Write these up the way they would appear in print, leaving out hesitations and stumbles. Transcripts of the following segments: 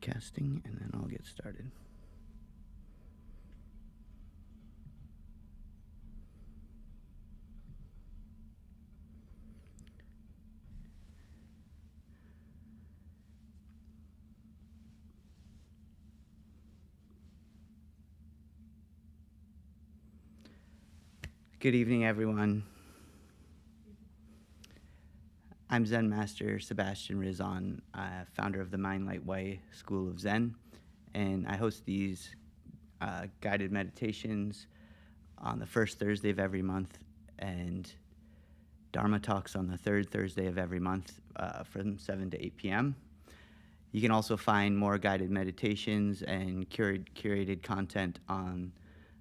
broadcasting, and then I'll get started. Good evening, everyone. I'm Zen Master Sebastian Rizzon, founder of the Mind Light Way School of Zen, and I host these guided meditations on the first Thursday of every month and Dharma talks on the third Thursday of every month from 7 to 8 p.m. You can also find more guided meditations and curated content on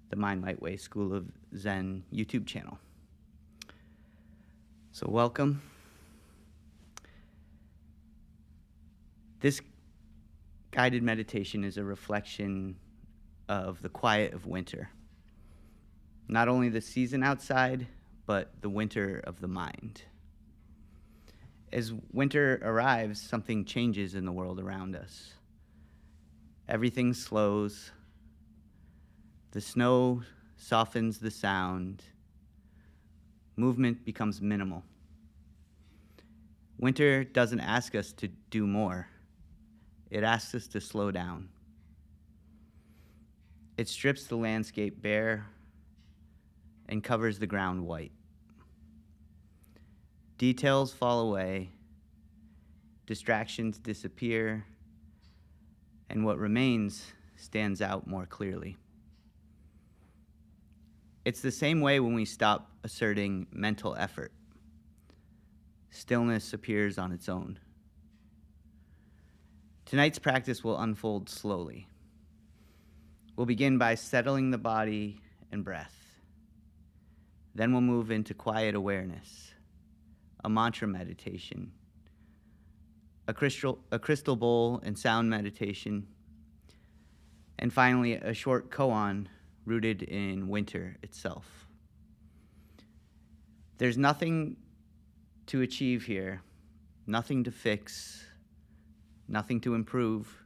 the Mind Light Way School of Zen YouTube channel. So welcome. This guided meditation is a reflection of the quiet of winter. Not only the season outside, but the winter of the mind. As winter arrives, something changes in the world around us. Everything slows. The snow softens the sound. Movement becomes minimal. Winter doesn't ask us to do more. It asks us to slow down. It strips the landscape bare and covers the ground white. Details fall away, distractions disappear, and what remains stands out more clearly. It's the same way when we stop asserting mental effort. Stillness appears on its own. Tonight's practice will unfold slowly. We'll begin by settling the body and breath. Then we'll move into quiet awareness, a mantra meditation, a crystal bowl and sound meditation, and finally a short koan rooted in winter itself. There's nothing to achieve here, nothing to fix, nothing to improve.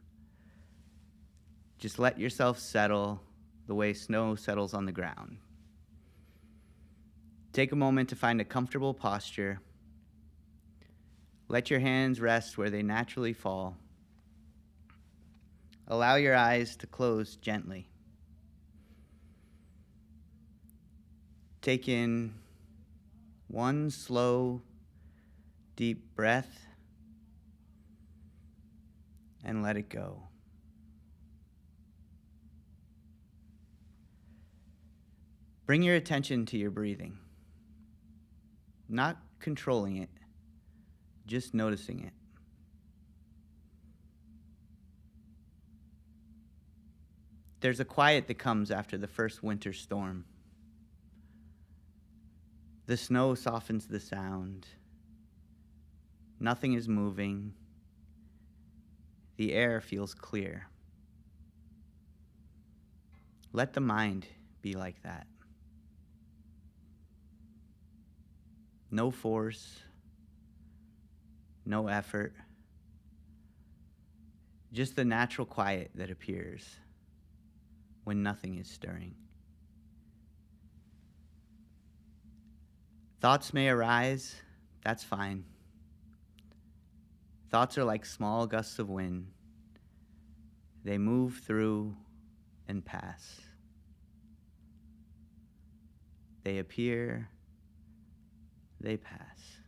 Just let yourself settle the way snow settles on the ground. Take a moment to find a comfortable posture. Let your hands rest where they naturally fall. Allow your eyes to close gently. Take in one slow, deep breath and let it go. Bring your attention to your breathing, not controlling it, just noticing it. There's a quiet that comes after the first winter storm. The snow softens the sound. Nothing is moving. The air feels clear. Let the mind be like that. No force, no effort, just the natural quiet that appears when nothing is stirring. Thoughts may arise, that's fine. Thoughts are like small gusts of wind. They move through and pass. They appear, they pass.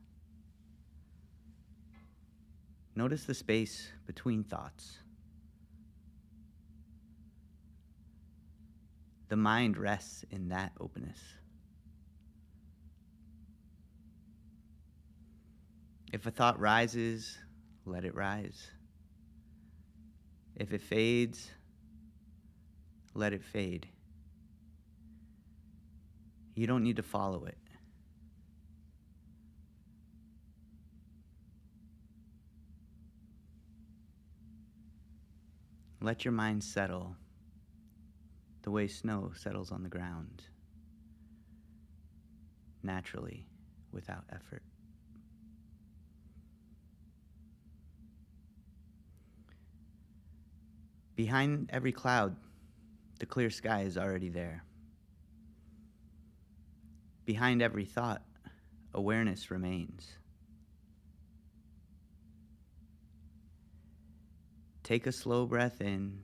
Notice the space between thoughts. The mind rests in that openness. If a thought rises, let it rise. If it fades, let it fade. You don't need to follow it. Let your mind settle the way snow settles on the ground, naturally, without effort. Behind every cloud, the clear sky is already there. Behind every thought, awareness remains. Take a slow breath in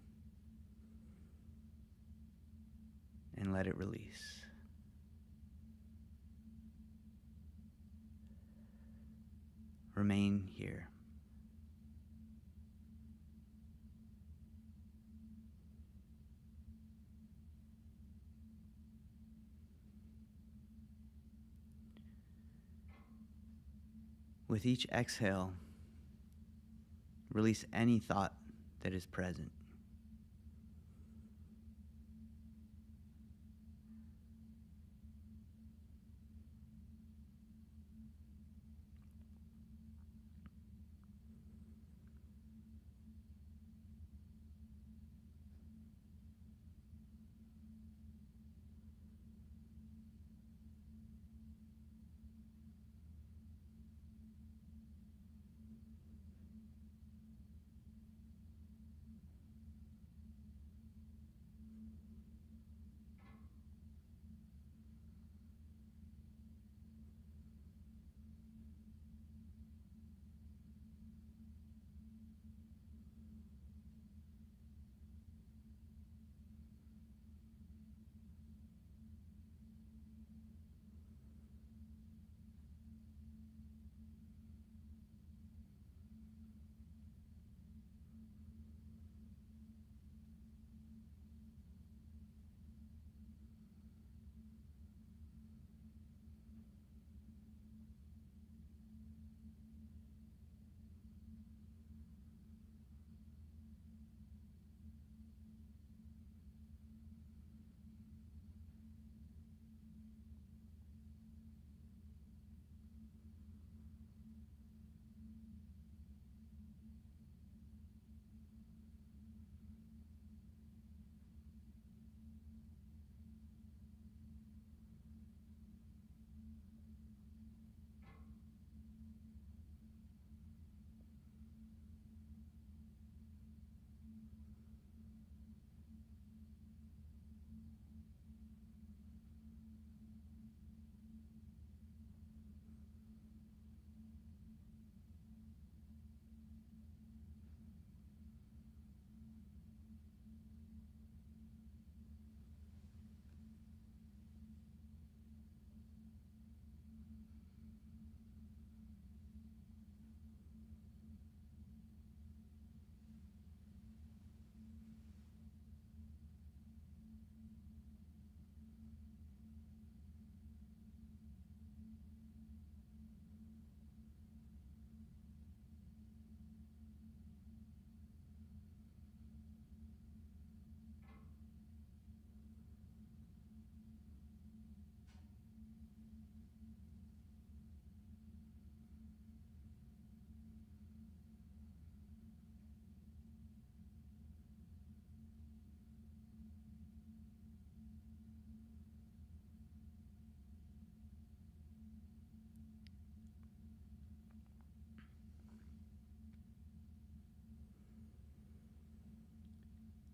and let it release. Remain here. With each exhale, release any thought that is present.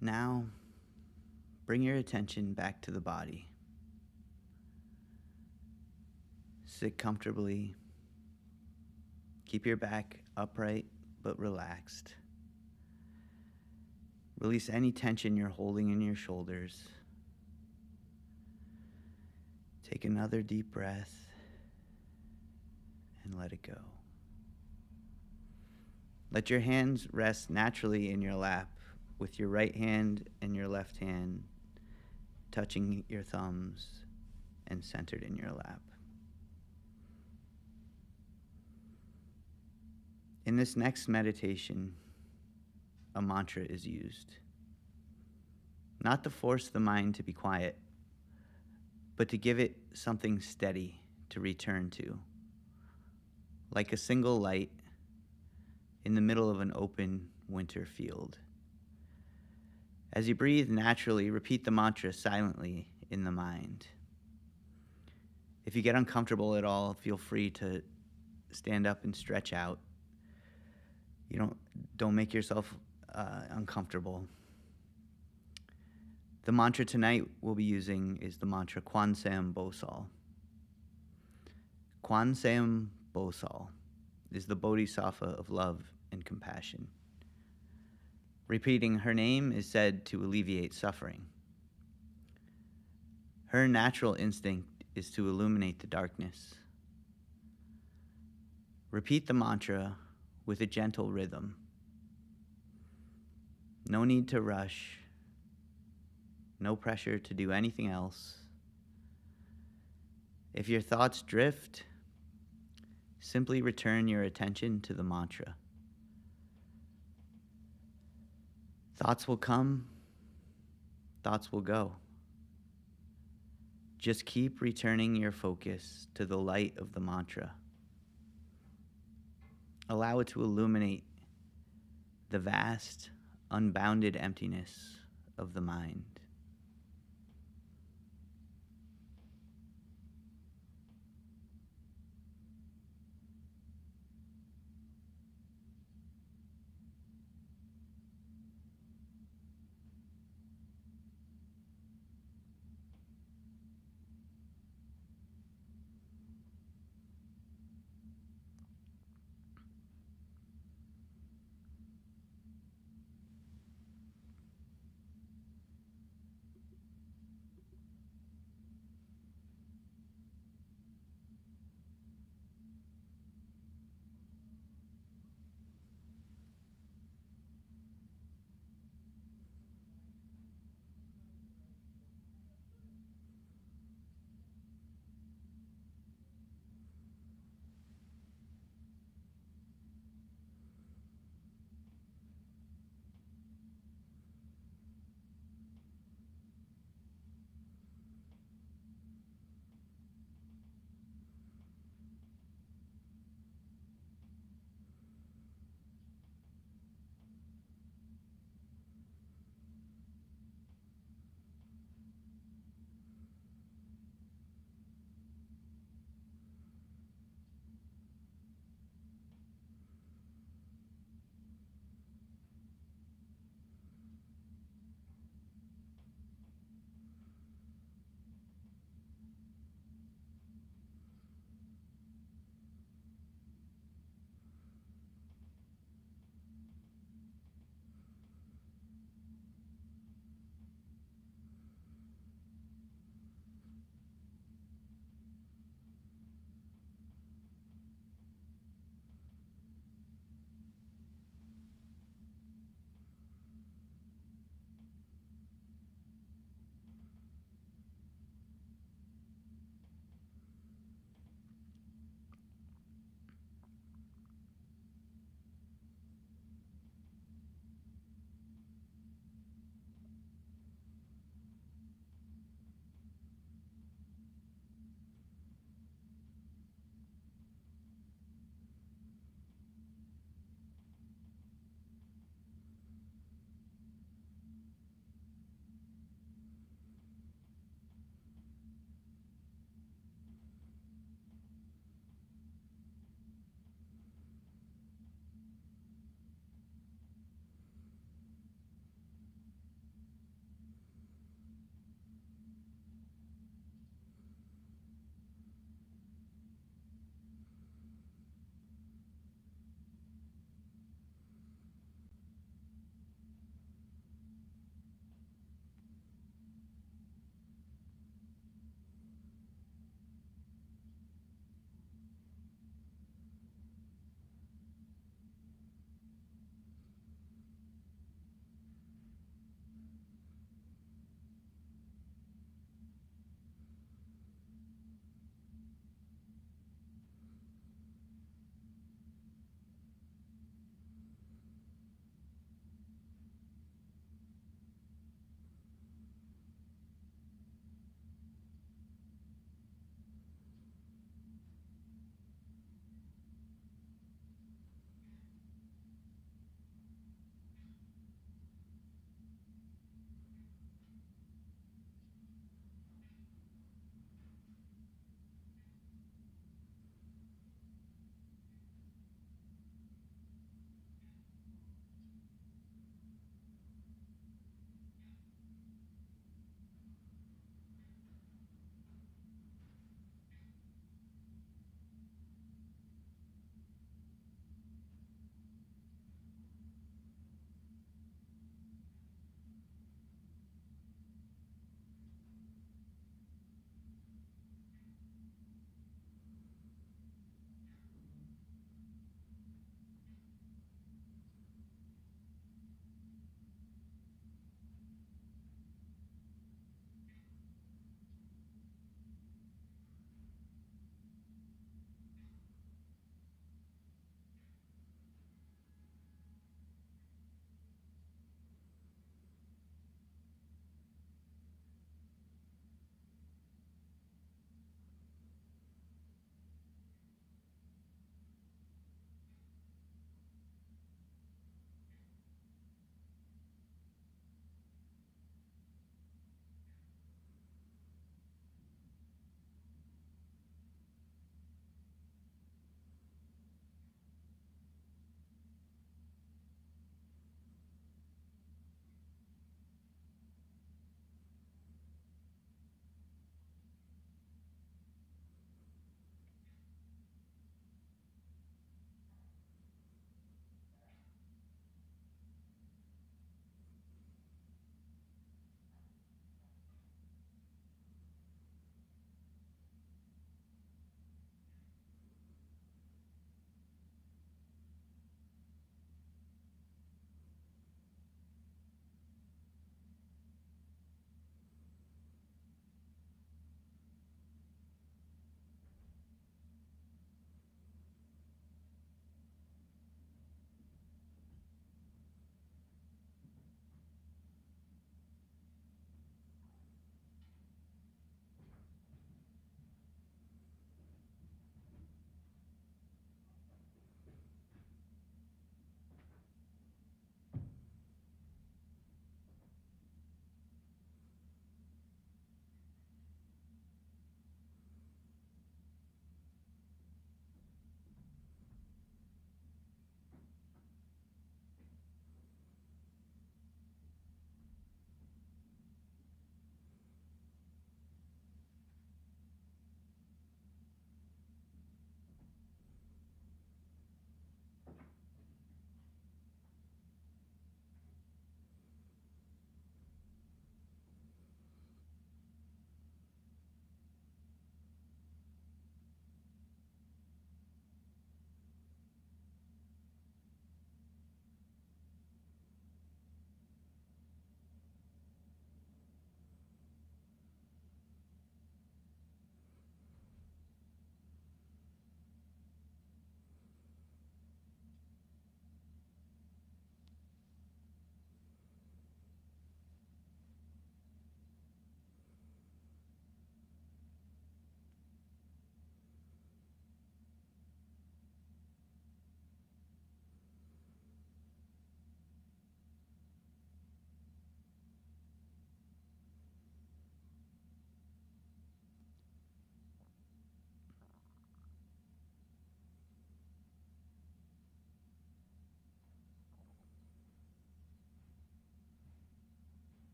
Now, bring your attention back to the body. Sit comfortably. Keep your back upright but relaxed. Release any tension you're holding in your shoulders. Take another deep breath and let it go. Let your hands rest naturally in your lap, with your right hand and your left hand touching your thumbs and centered in your lap. In this next meditation, a mantra is used. Not to force the mind to be quiet, but to give it something steady to return to, like a single light in the middle of an open winter field. As you breathe naturally, repeat the mantra silently in the mind. If you get uncomfortable at all, feel free to stand up and stretch out. Don't make yourself uncomfortable. The mantra tonight we'll be using is the mantra Kwanseum Bosal. Kwanseum Bosal is the bodhisattva of love and compassion. Repeating her name is said to alleviate suffering. Her natural instinct is to illuminate the darkness. Repeat the mantra with a gentle rhythm. No need to rush. No pressure to do anything else. If your thoughts drift, simply return your attention to the mantra. Thoughts will come, thoughts will go. Just keep returning your focus to the light of the mantra. Allow it to illuminate the vast, unbounded emptiness of the mind.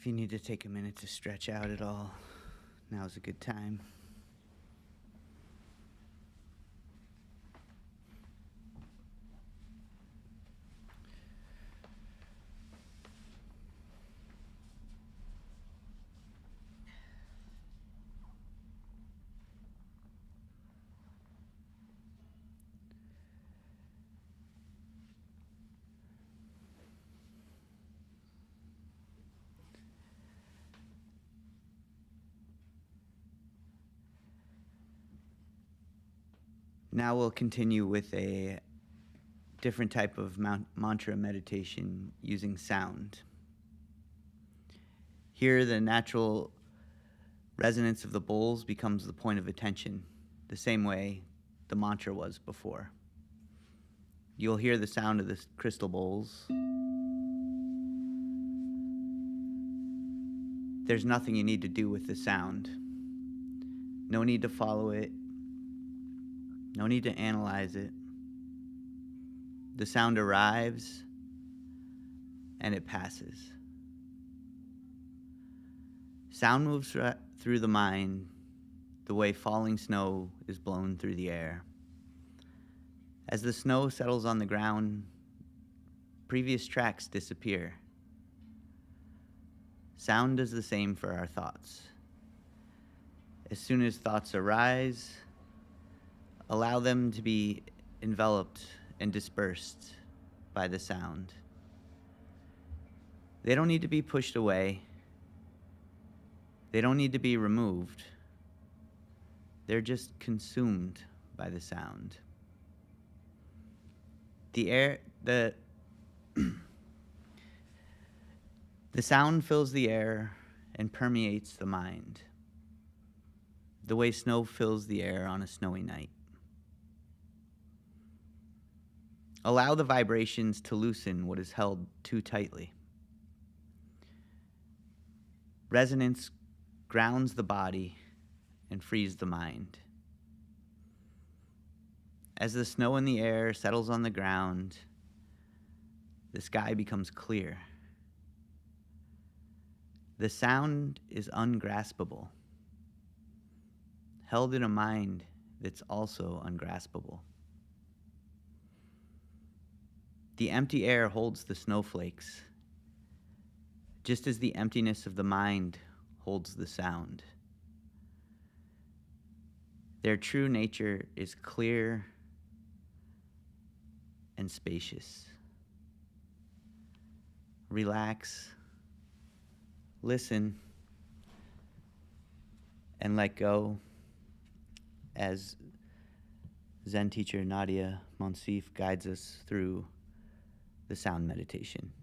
If you need to take a minute to stretch out at all, now's a good time. Now we'll continue with a different type of mantra meditation using sound. Here, the natural resonance of the bowls becomes the point of attention, the same way the mantra was before. You'll hear the sound of the crystal bowls. There's nothing you need to do with the sound. No need to follow it. No need to analyze it. The sound arrives and it passes. Sound moves through the mind the way falling snow is blown through the air. As the snow settles on the ground, previous tracks disappear. Sound does the same for our thoughts. As soon as thoughts arise, allow them to be enveloped and dispersed by the sound. They don't need to be pushed away. They don't need to be removed. They're just consumed by the sound. The sound fills the air and permeates the mind, the way snow fills the air on a snowy night. Allow the vibrations to loosen what is held too tightly. Resonance grounds the body and frees the mind. As the snow in the air settles on the ground, the sky becomes clear. The sound is ungraspable, held in a mind that's also ungraspable. The empty air holds the snowflakes, just as the emptiness of the mind holds the sound. Their true nature is clear and spacious. Relax, listen, and let go as Zen teacher Nadia Monsif guides us through the sound meditation.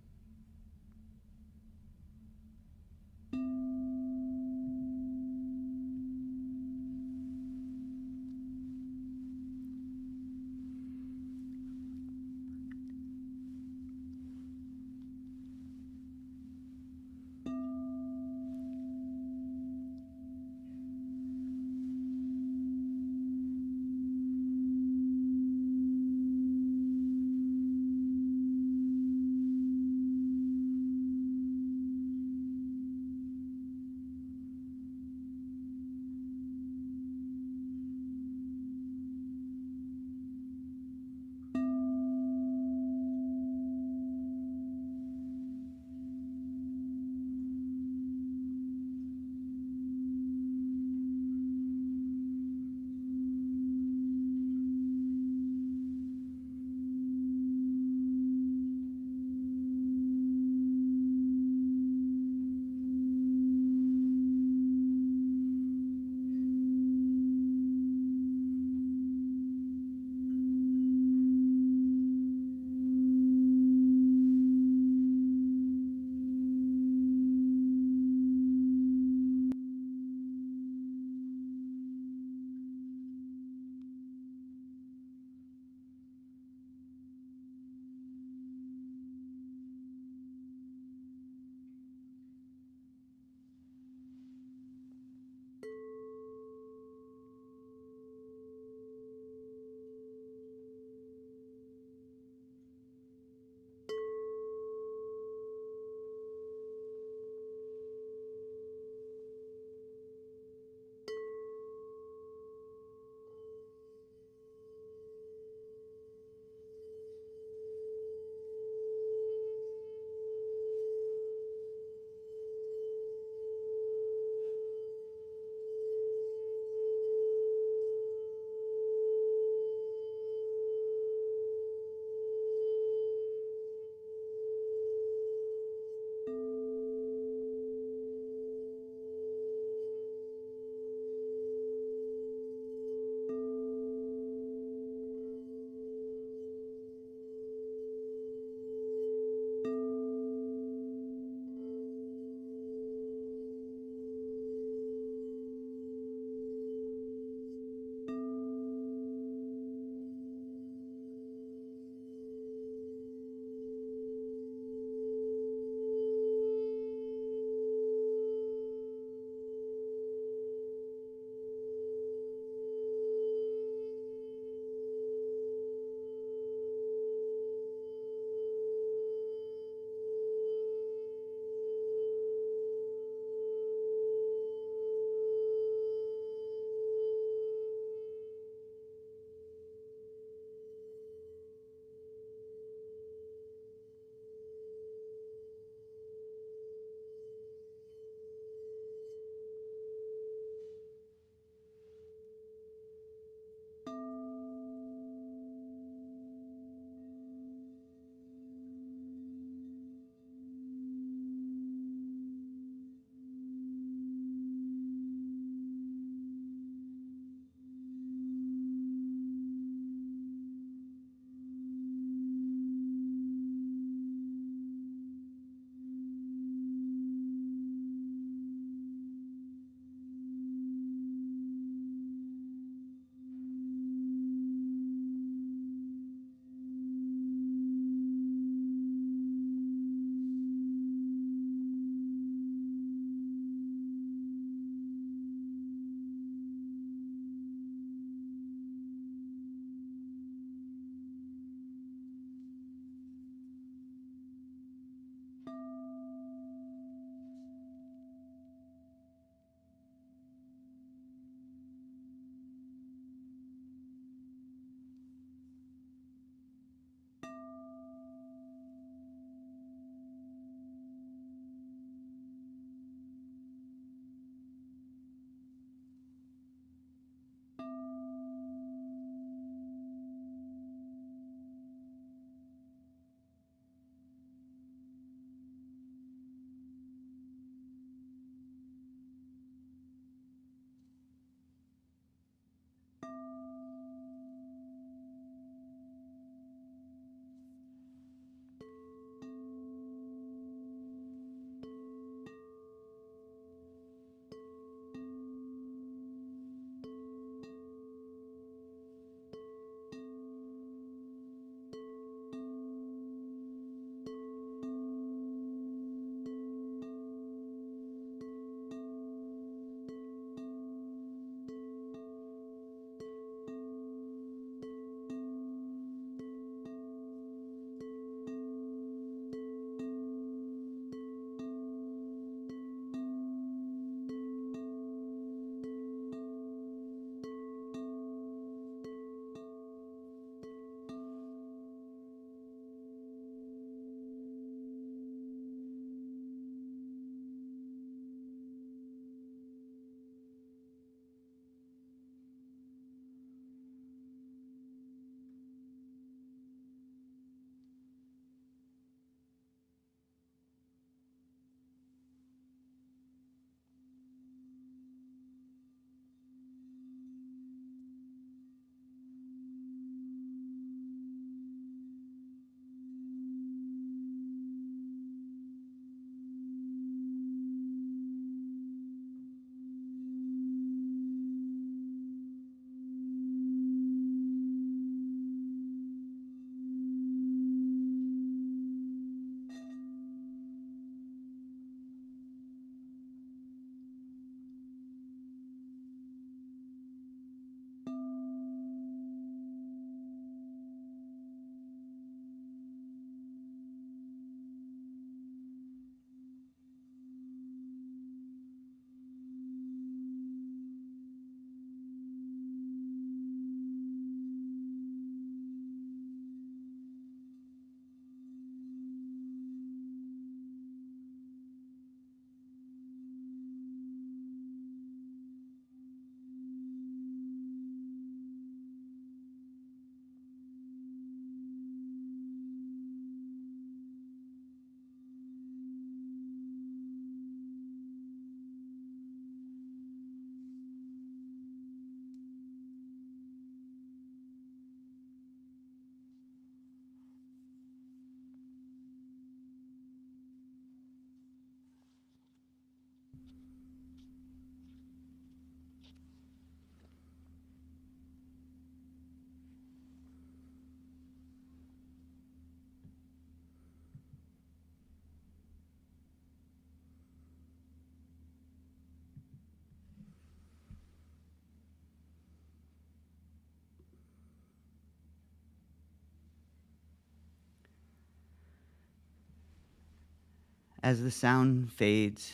As the sound fades,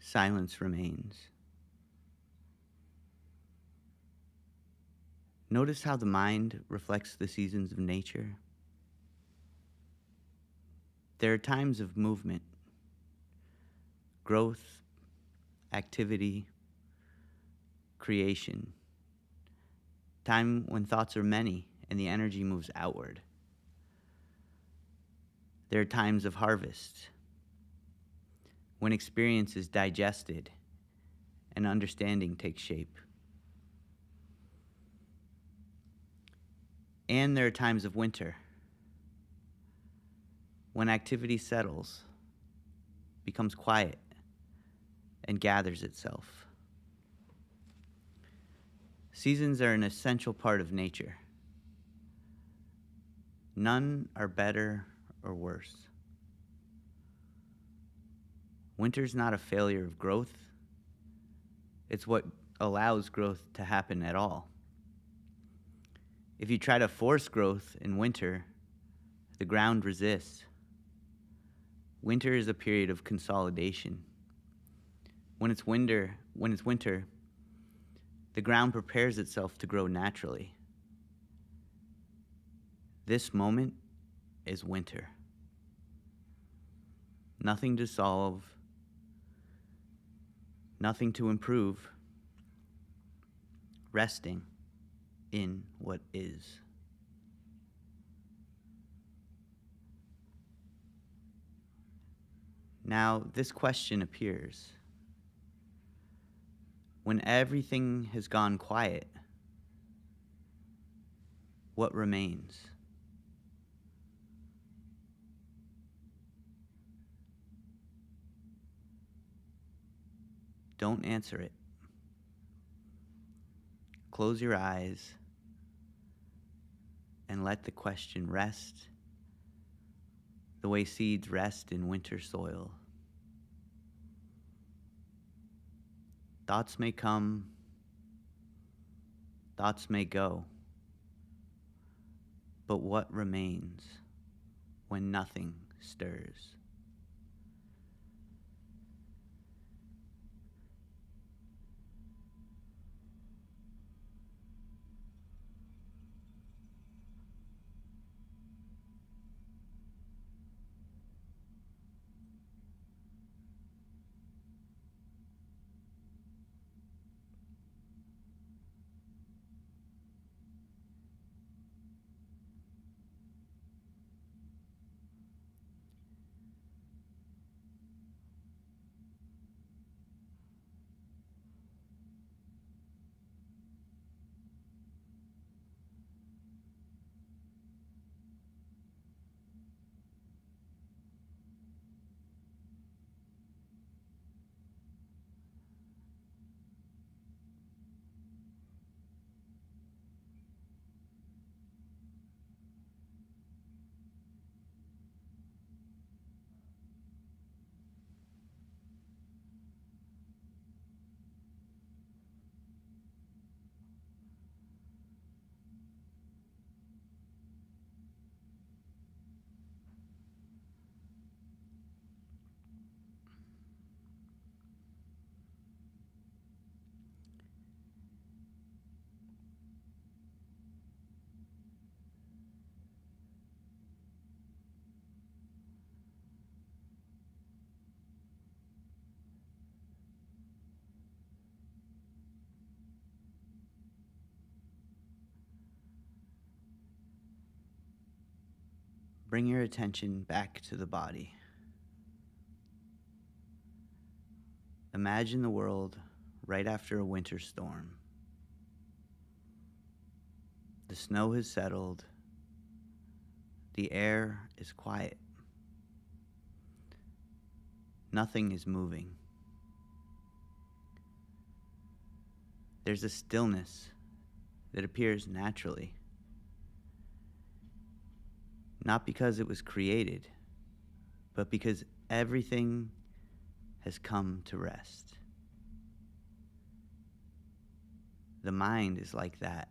silence remains. Notice how the mind reflects the seasons of nature. There are times of movement, growth, activity, creation. Time when thoughts are many and the energy moves outward. There are times of harvest, when experience is digested and understanding takes shape. And there are times of winter, when activity settles, becomes quiet, and gathers itself. Seasons are an essential part of nature. None are better or worse. Winter's not a failure of growth. It's what allows growth to happen at all. If you try to force growth in winter, the ground resists. Winter is a period of consolidation. When it's winter, the ground prepares itself to grow naturally. This moment is winter. Nothing to solve, nothing to improve, resting in what is. Now, this question appears. When everything has gone quiet, what remains? Don't answer it. Close your eyes and let the question rest the way seeds rest in winter soil. Thoughts may come, thoughts may go, but what remains when nothing stirs? Bring your attention back to the body. Imagine the world right after a winter storm. The snow has settled. The air is quiet. Nothing is moving. There's a stillness that appears naturally. Not because it was created, but because everything has come to rest. The mind is like that.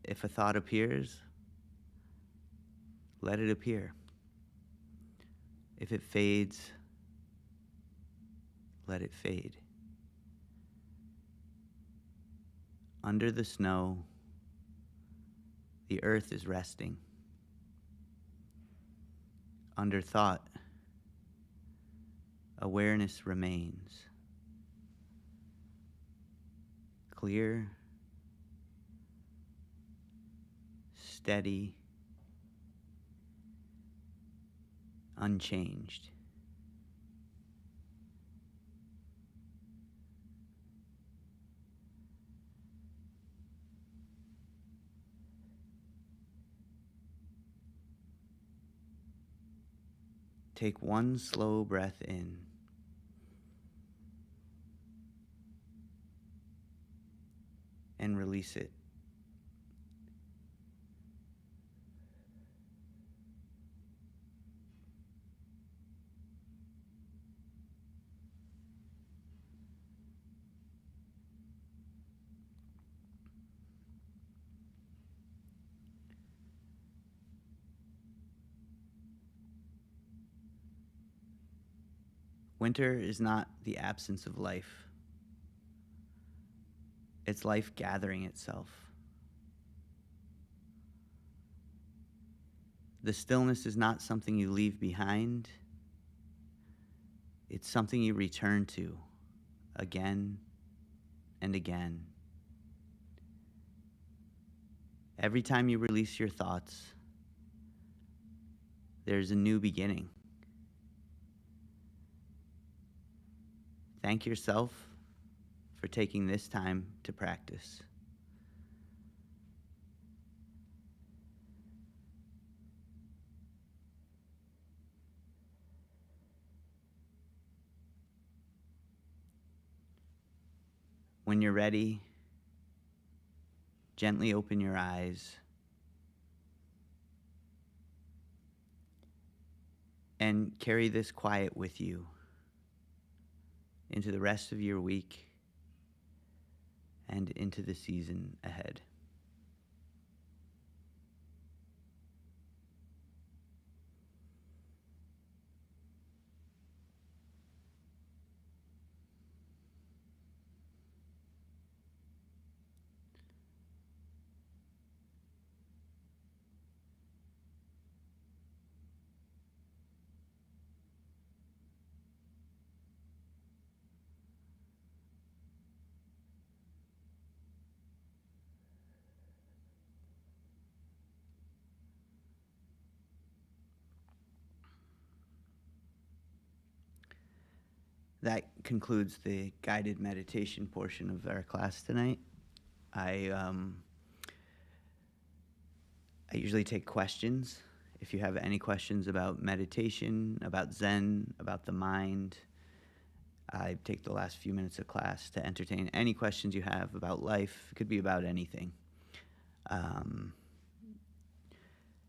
If a thought appears, let it appear. If it fades, let it fade. Under the snow, the earth is resting. Under thought, awareness remains. Clear, steady, unchanged. Take one slow breath in. And release it. Winter is not the absence of life. It's life gathering itself. The stillness is not something you leave behind. It's something you return to again and again. Every time you release your thoughts, there's a new beginning. Thank yourself for taking this time to practice. When you're ready, gently open your eyes and carry this quiet with you into the rest of your week and into the season ahead. That concludes the guided meditation portion of our class tonight. I usually take questions. If you have any questions about meditation, about Zen, about the mind, I take the last few minutes of class to entertain any questions you have about life. It could be about anything.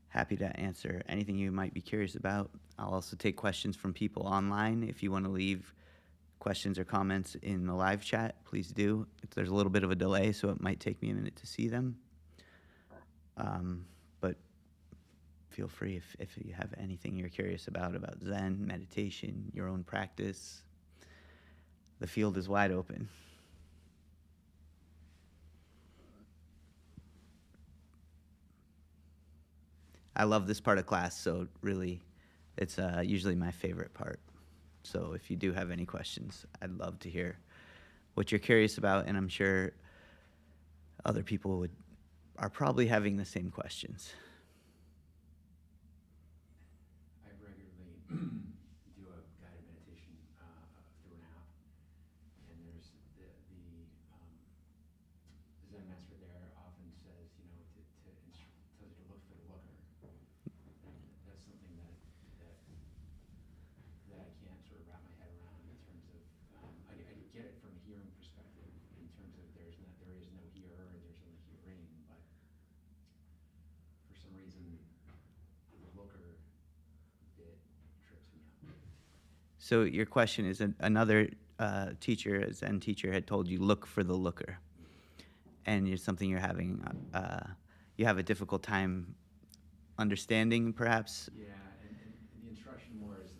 Happy to answer anything you might be curious about. I'll also take questions from people online. If you want to leave questions or comments in the live chat, please do. There's a little bit of a delay, so it might take me a minute to see them. But feel free if you have anything you're curious about Zen, meditation, your own practice. The field is wide open. I love this part of class, so really, it's usually my favorite part. So if you do have any questions, I'd love to hear what you're curious about, and I'm sure other people are probably having the same questions. I regularly do a guided meditation through an app, and there's the Zen master there often says, tells you to look for the looker, and that's something that I can't sort of wrap my head around in terms of I get it from a hearing perspective in terms of there is no hearer, there's only hearing, but for some reason the looker bit trips me up. So your question is another teacher, a Zen teacher, had told you look for the looker, and it's something you're having. You have a difficult time understanding, perhaps. Yeah, and the instruction more is,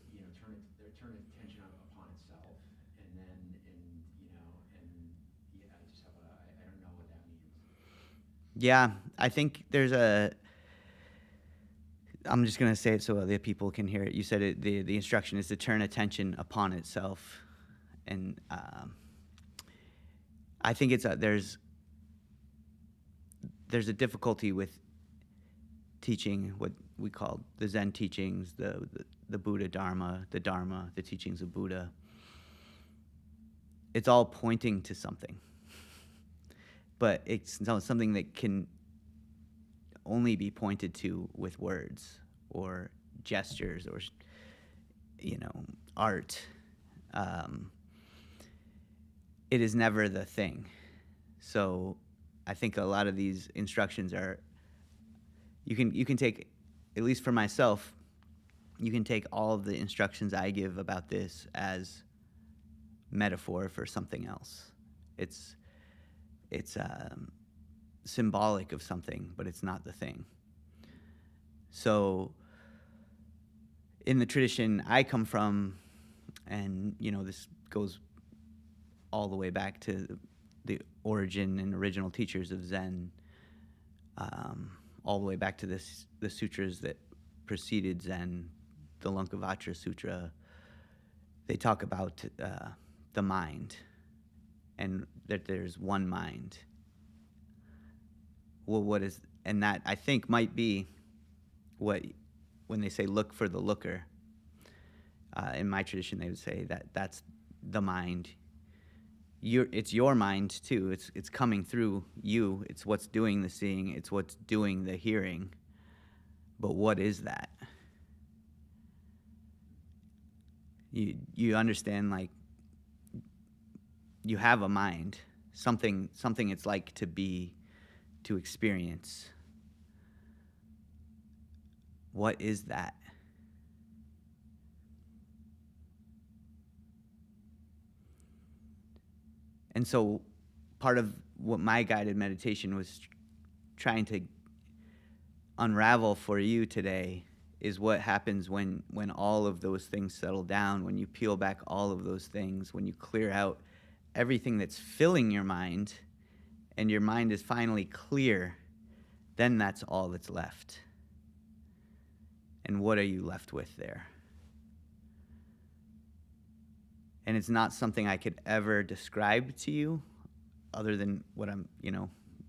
turn attention upon itself, and then, yeah, I just have I don't know what that means. Yeah, I think I'm just going to say it so other people can hear it. You said the instruction is to turn attention upon itself. And I think there's a difficulty with teaching what we call the Zen teachings, the Buddha Dharma, the teachings of Buddha. It's all pointing to something, but it's something that can only be pointed to with words or gestures or art. It is never the thing. So I think a lot of these instructions are, you can take, at least for myself, you can take all of the instructions I give about this as metaphor for something else. It's symbolic of something, but it's not the thing. So in the tradition I come from, and this goes all the way back to the origin and original teachers of Zen, all the way back to the sutras that preceded Zen, the Lankavatra Sutra. They talk about the mind, and that there's one mind. Well, and that I think might be what, when they say look for the looker, in my tradition they would say that's the mind. It's your mind too. It's coming through you. It's what's doing the seeing. It's what's doing the hearing. But what is that? You understand, like, you have a mind, something it's like to experience. What is that? And so part of what my guided meditation was trying to unravel for you today is what happens when all of those things settle down, when you peel back all of those things, when you clear out everything that's filling your mind, and your mind is finally clear, then that's all that's left. And what are you left with there? And it's not something I could ever describe to you, other than what I'm,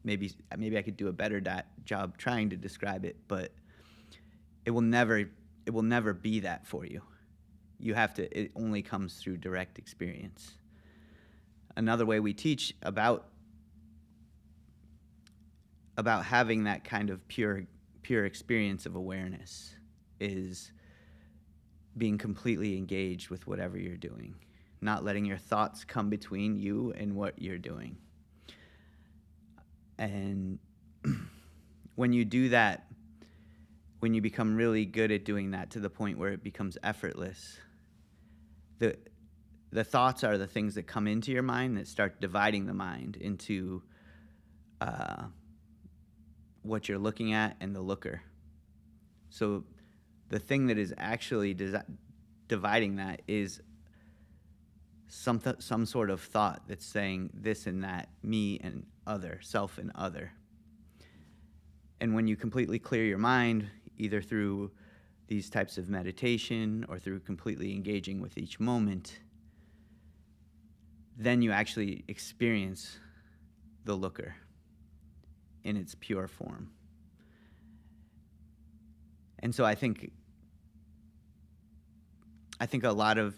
maybe I could do a better job trying to describe it, but it will never be that for you. It only comes through direct experience. Another way we teach about having that kind of pure experience of awareness is being completely engaged with whatever you're doing, not letting your thoughts come between you and what you're doing. And when you do that, when you become really good at doing that to the point where it becomes effortless, the thoughts are the things that come into your mind that start dividing the mind into what you're looking at and the looker. So the thing that is actually dividing that is some sort of thought that's saying this and that, me and other, self and other. And when you completely clear your mind, either through these types of meditation or through completely engaging with each moment, then you actually experience the looker in its pure form. And so I think a lot of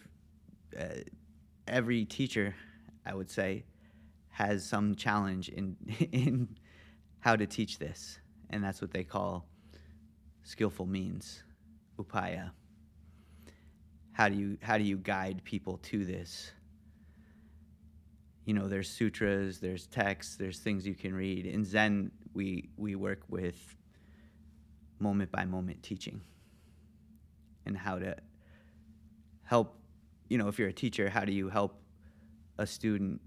every teacher, I would say, has some challenge in how to teach this, and that's what they call skillful means, upaya. How do you guide people to this? There's sutras, there's texts, there's things you can read. In Zen, we work with moment by moment teaching, and how to help. If you're a teacher, how do you help a student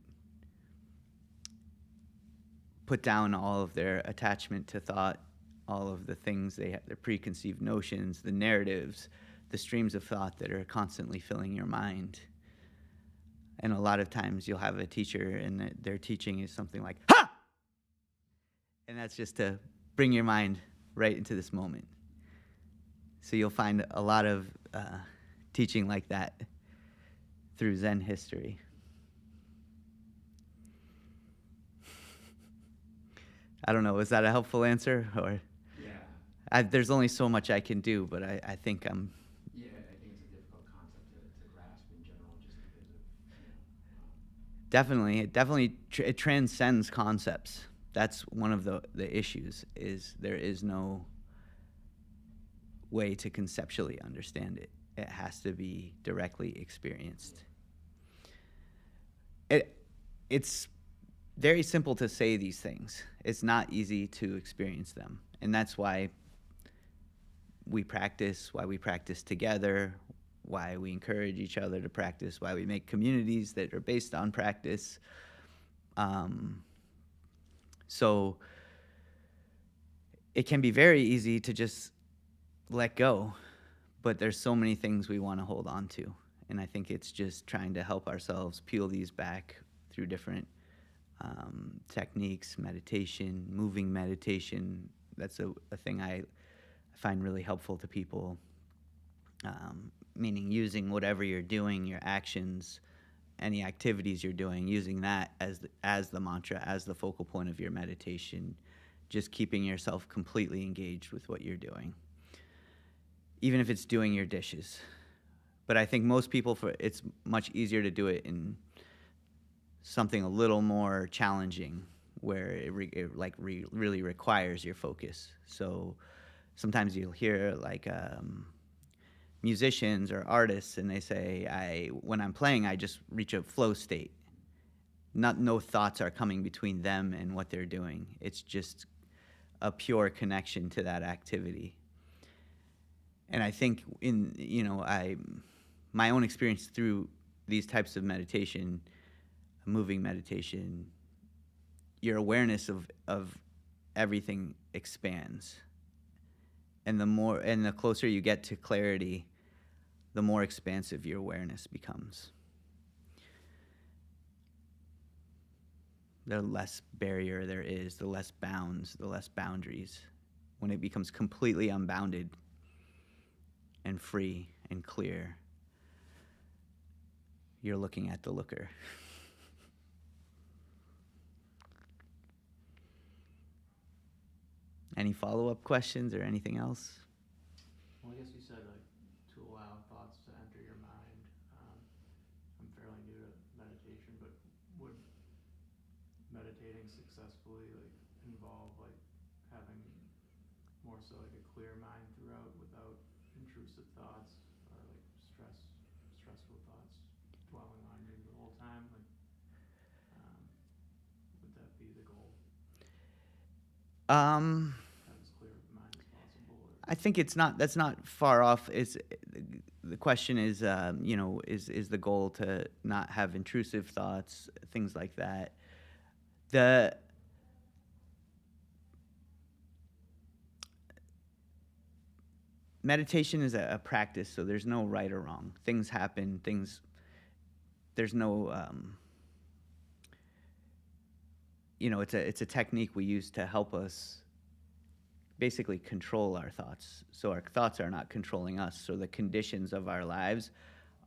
put down all of their attachment to thought, all of the things they have, their preconceived notions, the narratives, the streams of thought that are constantly filling your mind. And a lot of times you'll have a teacher and their teaching is something like, ha! And that's just to bring your mind right into this moment. So you'll find a lot of teaching like that through Zen history. I don't know, is that a helpful answer? Or Yeah. there's only so much I can do, but I think I'm... Yeah, I think it's a difficult concept to grasp in general, just because of, Definitely, it transcends concepts. That's one of the issues, is there is no way to conceptually understand it. It has to be directly experienced. It's very simple to say these things. It's not easy to experience them. And that's why we practice together, why we encourage each other to practice, why we make communities that are based on practice. So it can be very easy to just let go, but there's so many things we want to hold on to. And I think it's just trying to help ourselves peel these back through different techniques, meditation, moving meditation. That's a thing I find really helpful to people, meaning using whatever you're doing, your actions, any activities you're doing, using that as the mantra, as the focal point of your meditation, just keeping yourself completely engaged with what you're doing, even if it's doing your dishes. But I think most people, it's much easier to do it in something a little more challenging, where it really requires your focus. So sometimes you'll hear like musicians or artists, and they say, when I'm playing, I just reach a flow state. No thoughts are coming between them and what they're doing. It's just a pure connection to that activity. And I think my own experience through these types of meditation, moving meditation, your awareness of everything expands. And the closer you get to clarity, the more expansive your awareness becomes. The less barrier there is, the less bounds, the less boundaries. When it becomes completely unbounded and free and clear, you're looking at the looker. Any follow-up questions or anything else? Well, I guess you said to allow thoughts to enter your mind. I'm fairly new to meditation, but would meditating successfully involve having more so a clear mind throughout, without intrusive thoughts or stressful thoughts dwelling on you the whole time? Would that be the goal? Have as clear of a mind as possible? I think that's not far off. The question is, is the goal to not have intrusive thoughts, things like that. The meditation is a practice, so there's no right or wrong. Things happen. There's no. It's a technique we use to help us basically control our thoughts. So our thoughts are not controlling us. So the conditions of our lives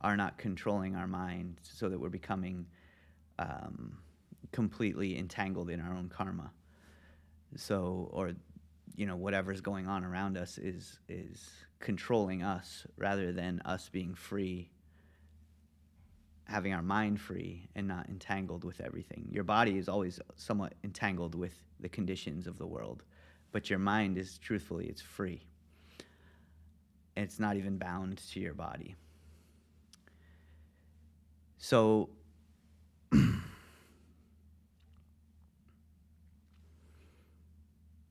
are not controlling our mind, so that we're becoming completely entangled in our own karma. So, or whatever's going on around us is controlling us, rather than us being free, having our mind free and not entangled with everything. Your body is always somewhat entangled with the conditions of the world, but your mind is, truthfully, it's free. It's not even bound to your body. So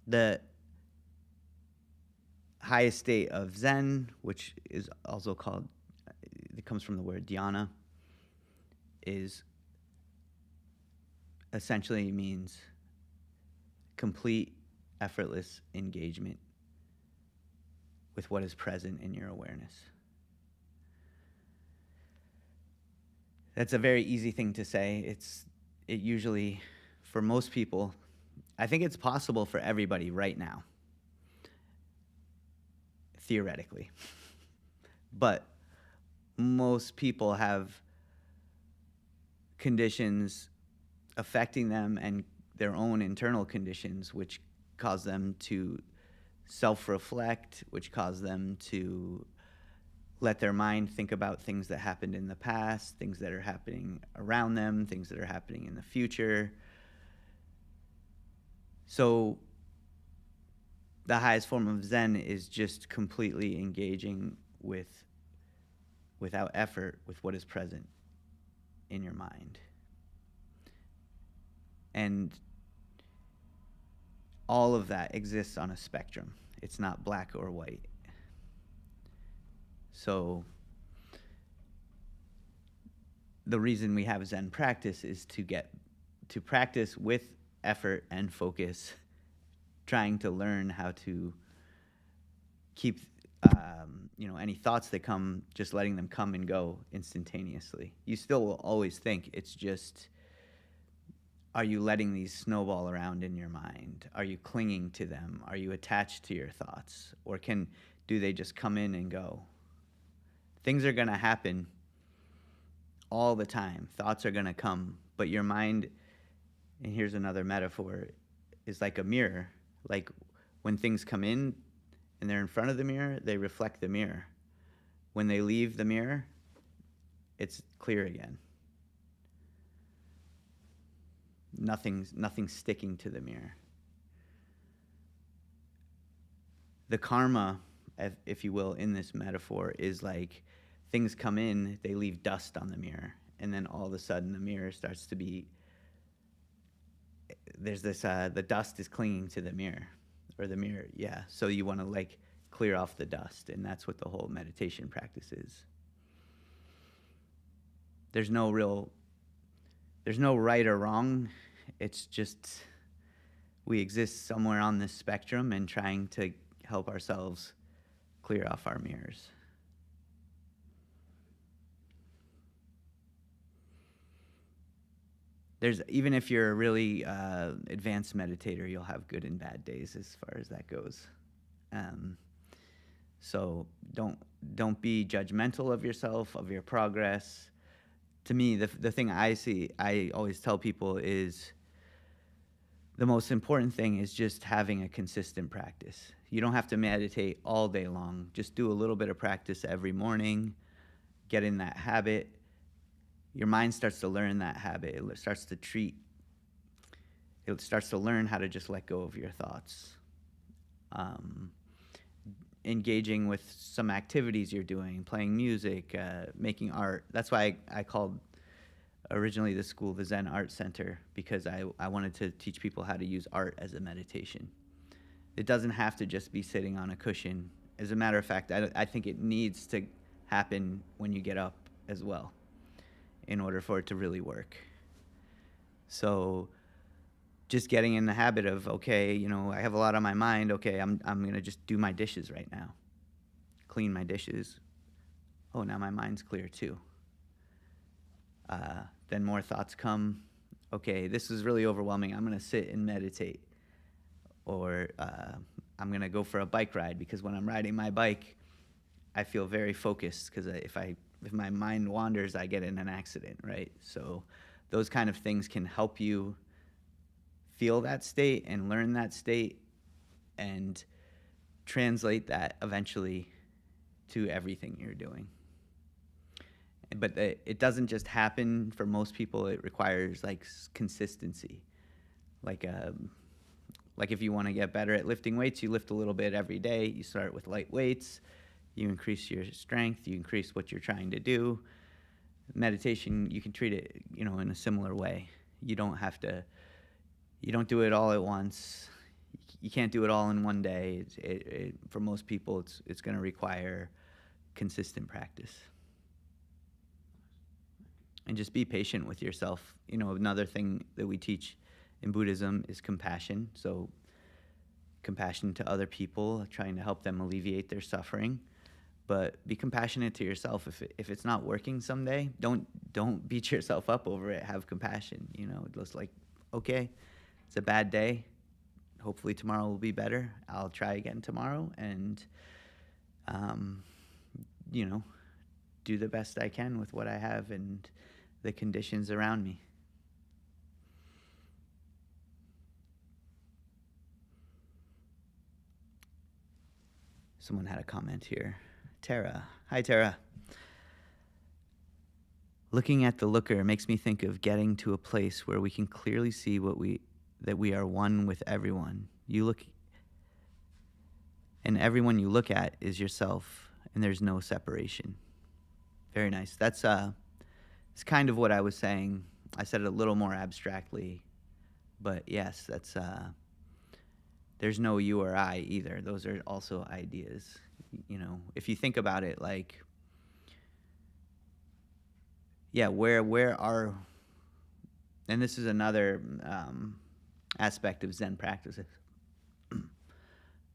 the highest state of Zen, which is also called, it comes from the word dhyana, is essentially means complete effortless engagement with what is present in your awareness. That's a very easy thing to say. It usually, for most people, I think it's possible for everybody right now, theoretically. But most people have conditions affecting them and their own internal conditions, which cause them to self-reflect, which cause them to let their mind think about things that happened in the past, things that are happening around them, things that are happening in the future. So the highest form of Zen is just completely engaging without effort with what is present in your mind. And all of that exists on a spectrum. It's not black or white. So the reason we have Zen practice is to practice with effort and focus, trying to learn how to keep any thoughts that come, just letting them come and go instantaneously. You still will always think. It's just, are you letting these snowball around in your mind? Are you clinging to them? Are you attached to your thoughts? Or do they just come in and go? Things are going to happen all the time. Thoughts are going to come. But your mind, and here's another metaphor, is like a mirror. Like when things come in and they're in front of the mirror, they reflect the mirror. When they leave the mirror, it's clear again. Nothing's sticking to the mirror. The karma, if you will, in this metaphor is like things come in, they leave dust on the mirror, and then all of a sudden the mirror starts to be, there's this, the dust is clinging to the mirror, or the mirror, yeah. So you want to like clear off the dust, and that's what the whole meditation practice is. There's no right or wrong. It's just we exist somewhere on this spectrum and trying to help ourselves clear off our mirrors. Even if you're a really advanced meditator, you'll have good and bad days as far as that goes. So don't be judgmental of yourself, of your progress. To me, the thing I always tell people is the most important thing is just having a consistent practice. You don't have to meditate all day long. Just do a little bit of practice every morning. Get in that habit. Your mind starts to learn that habit. It starts to learn how to just let go of your thoughts. Engaging with some activities you're doing, playing music, making art. That's why I called originally the school the Zen Art Center, because I wanted to teach people how to use art as a meditation. It doesn't have to just be sitting on a cushion. As a matter of fact, I think it needs to happen when you get up as well, in order for it to really work. So just getting in the habit of, okay, I have a lot on my mind. Okay, I'm going to just do my dishes right now. Clean my dishes. Oh, now my mind's clear too. Then more thoughts come. Okay, this is really overwhelming. I'm going to sit and meditate. Or I'm going to go for a bike ride, because when I'm riding my bike, I feel very focused, because if my mind wanders, I get in an accident, right? So those kind of things can help you feel that state and learn that state and translate that eventually to everything you're doing. But it doesn't just happen for most people. It requires like consistency. Like if you want to get better at lifting weights, you lift a little bit every day. You start with light weights. You increase your strength. You increase what you're trying to do. Meditation, you can treat it, in a similar way. You don't do it all at once. You can't do it all in one day. For most people, it's going to require consistent practice. And just be patient with yourself. Another thing that we teach in Buddhism is compassion. So compassion to other people, trying to help them alleviate their suffering. But be compassionate to yourself. If it's not working someday, don't beat yourself up over it. Have compassion. Just like, okay, it's a bad day. Hopefully tomorrow will be better. I'll try again tomorrow, and do the best I can with what I have and the conditions around me. Someone had a comment here. Tara. Hi, Tara. Looking at the looker makes me think of getting to a place where we can clearly see that we are one with everyone. And everyone you look at is yourself, and there's no separation. Very nice. It's kind of what I was saying. I said it a little more abstractly, but yes, there's no you or I either. Those are also ideas. If you think about it, like, yeah, where are, and this is another aspect of Zen practices,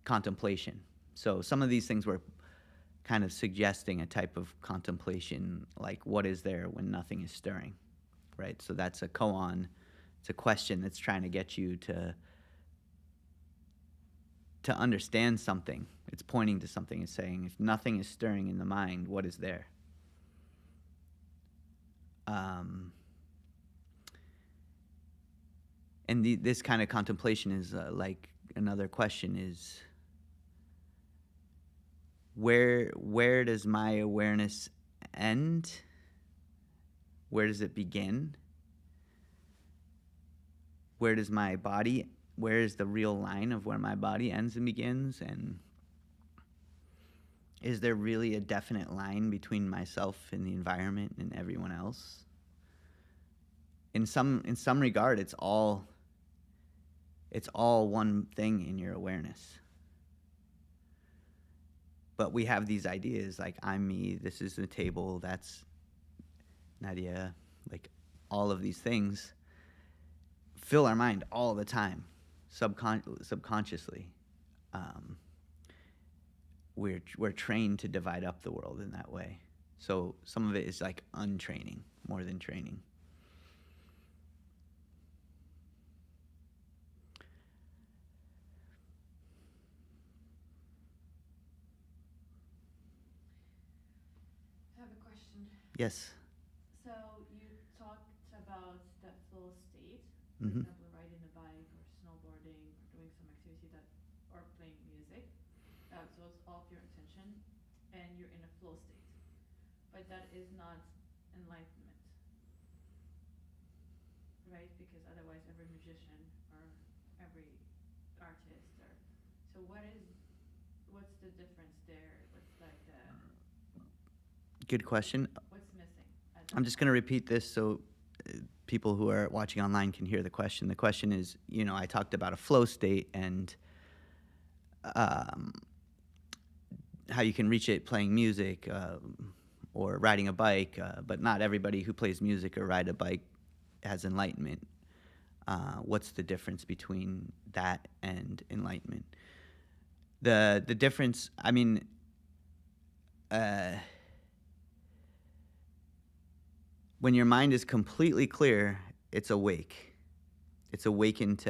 contemplation. So some of these things were kind of suggesting a type of contemplation, like what is there when nothing is stirring, right? So that's a koan. It's a question that's trying to get you to understand something. It's pointing to something. It's saying, if nothing is stirring in the mind, what is there? And this kind of contemplation is like another question is, where does my awareness end? Where does it begin? Where is the real line of where my body ends and begins? And is there really a definite line between myself and the environment and everyone else? In some regard, it's all one thing in your awareness. But we have these ideas like, I'm me, this is the table, that's Nadia, like all of these things fill our mind all the time, subconsciously. We're trained to divide up the world in that way. So some of it is like untraining more than training. I have a question. Yes. So you talked about that flow state, for Mm-hmm. example, riding a bike or snowboarding or doing some activity or playing music. So it's off your intention and you're in a flow state. But that is not enlightenment, right? Because otherwise every musician or every artist so what's the difference there? What's like Good question. what's missing? I'm just going to repeat this so people who are watching online can hear the question. The question is, I talked about a flow state and how you can reach it playing music or riding a bike, but not everybody who plays music or ride a bike has enlightenment. What's the difference between that and enlightenment? The difference, when your mind is completely clear, it's awake. It's awakened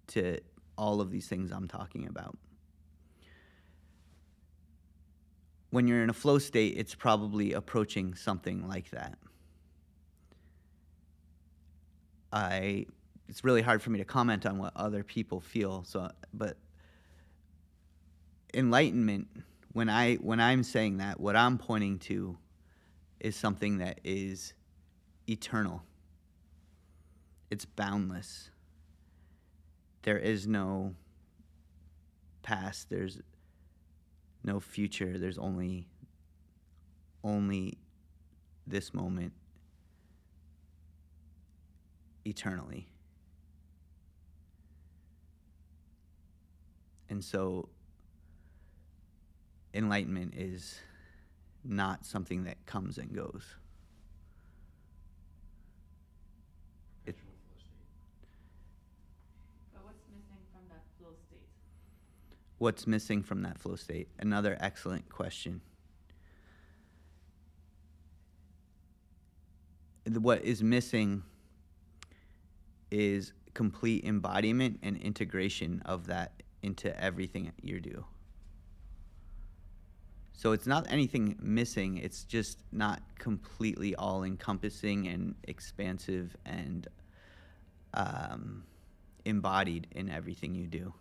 to all of these things I'm talking about. When you're in a flow state, it's probably approaching something like that. It's really hard for me to comment on what other people feel. But enlightenment, when I'm saying that, what I'm pointing to is something that is eternal. It's boundless. There is no past. There's no future. There's only this moment eternally. And so enlightenment is not something that comes and goes. But what's missing from that flow state? What's missing from that flow state? Another excellent question. What is missing is complete embodiment and integration of that into everything you do. So it's not anything missing, it's just not completely all-encompassing and expansive and embodied in everything you do.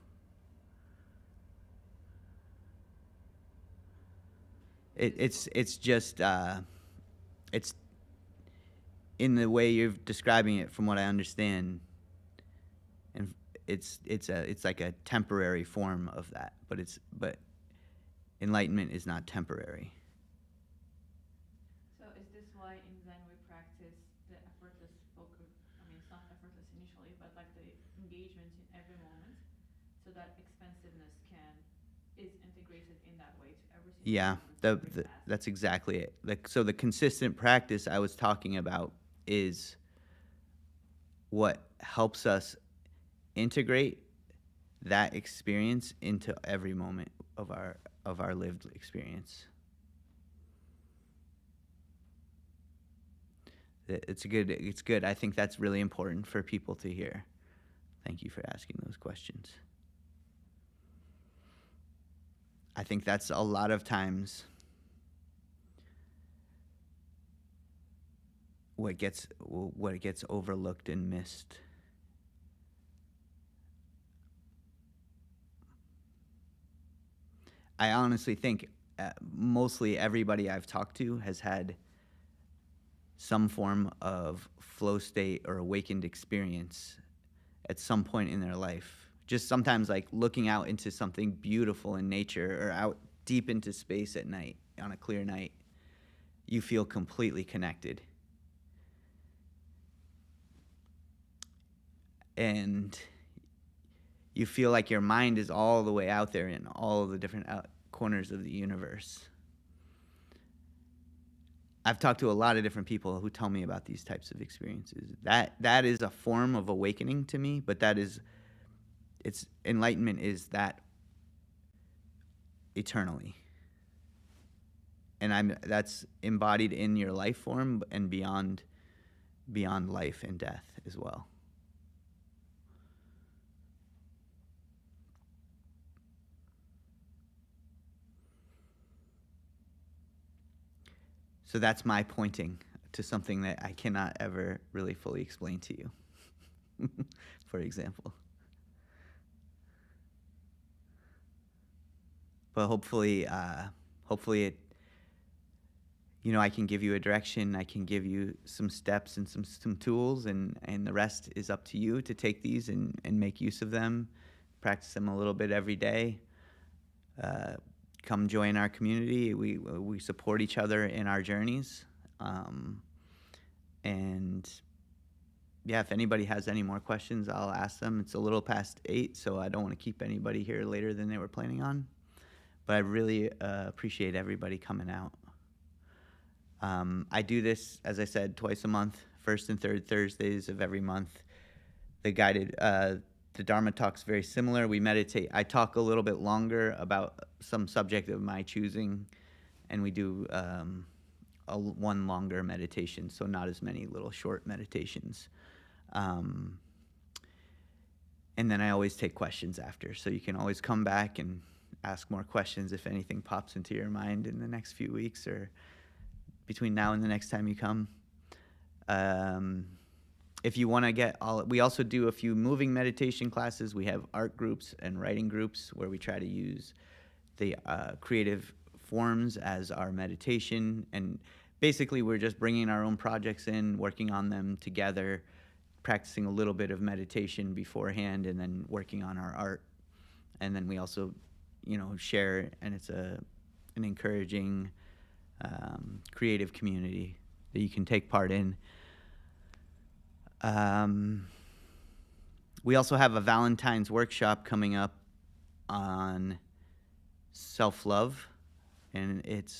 It's just it's in the way you're describing it, from what I understand, and it's like a temporary form of that, but enlightenment is not temporary. So is this why in Zen we practice the effortless focus? I mean, it's not effortless initially, but like the engagement in every moment, so that expansiveness is integrated in that way to every single Yeah, moment, every task. that's exactly it. So the consistent practice I was talking about is what helps us integrate that experience into every moment of our lived experience. It's good. I think that's really important for people to hear. Thank you for asking those questions. I think that's a lot of times what gets overlooked and missed. I honestly think mostly everybody I've talked to has had some form of flow state or awakened experience at some point in their life. Just sometimes like looking out into something beautiful in nature or out deep into space at night, on a clear night, you feel completely connected. And you feel like your mind is all the way out there in all of the different corners of the universe. I've talked to a lot of different people who tell me about these types of experiences. That is a form of awakening to me, but enlightenment is that eternally. And that's embodied in your life form and beyond life and death as well. So that's my pointing to something that I cannot ever really fully explain to you, for example. But hopefully it, I can give you a direction, I can give you some steps and some tools, and the rest is up to you to take these and make use of them, practice them a little bit every day. Come join our community. We support each other in our journeys. And yeah, if anybody has any more questions, I'll ask them. It's a little past 8, so I don't want to keep anybody here later than they were planning on. But I really appreciate everybody coming out. I do this, as I said, twice a month, first and third Thursdays of every month. The Dharma talk's very similar. We meditate. I talk a little bit longer about some subject of my choosing, and we do one longer meditation, so not as many little short meditations. And then I always take questions after, so you can always come back and ask more questions if anything pops into your mind in the next few weeks or between now and the next time you come. If you want to we also do a few moving meditation classes. We have art groups and writing groups where we try to use the creative forms as our meditation. And basically, we're just bringing our own projects in, working on them together, practicing a little bit of meditation beforehand, and then working on our art. And then we also, share, and it's an encouraging, creative community that you can take part in. We also have a Valentine's workshop coming up on self-love, and it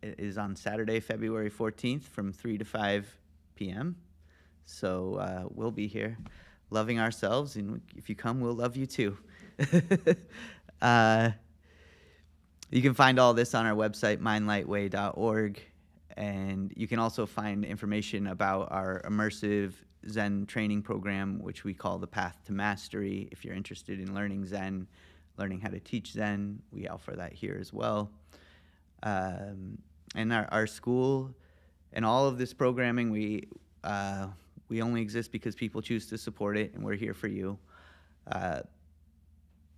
is on Saturday, February 14th from 3 to 5 p.m. So we'll be here loving ourselves, and if you come, we'll love you too. You can find all this on our website, mindlightway.org, and you can also find information about our immersive Zen training program, which we call the Path to Mastery. If you're interested in learning Zen, learning how to teach Zen, we offer that here as well. And our school and all of this programming, we only exist because people choose to support it, and we're here for you.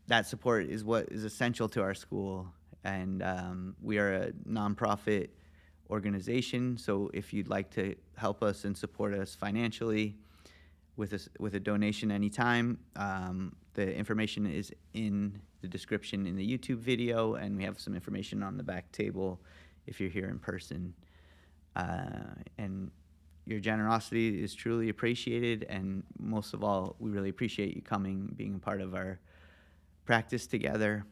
That support is what is essential to our school, and we are a nonprofit organization, so if you'd like to help us and support us financially with a donation anytime, the information is in the description in the YouTube video, and we have some information on the back table if you're here in person. And your generosity is truly appreciated, and most of all, we really appreciate you coming, being a part of our practice together,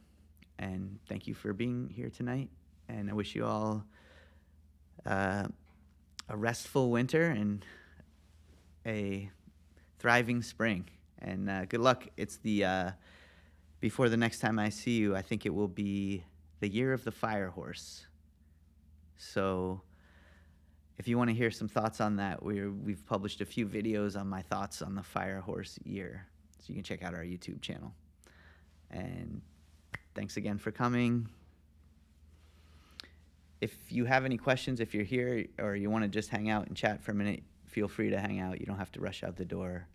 and thank you for being here tonight, and I wish you all a restful winter and a thriving spring, and good luck. It's the before the next time I see you, I think it will be the year of the fire horse. So if you want to hear some thoughts on that, we've published a few videos on my thoughts on the fire horse year, so you can check out our YouTube channel. And thanks again for coming. If you have any questions, if you're here or you want to just hang out and chat for a minute, feel free to hang out. You don't have to rush out the door.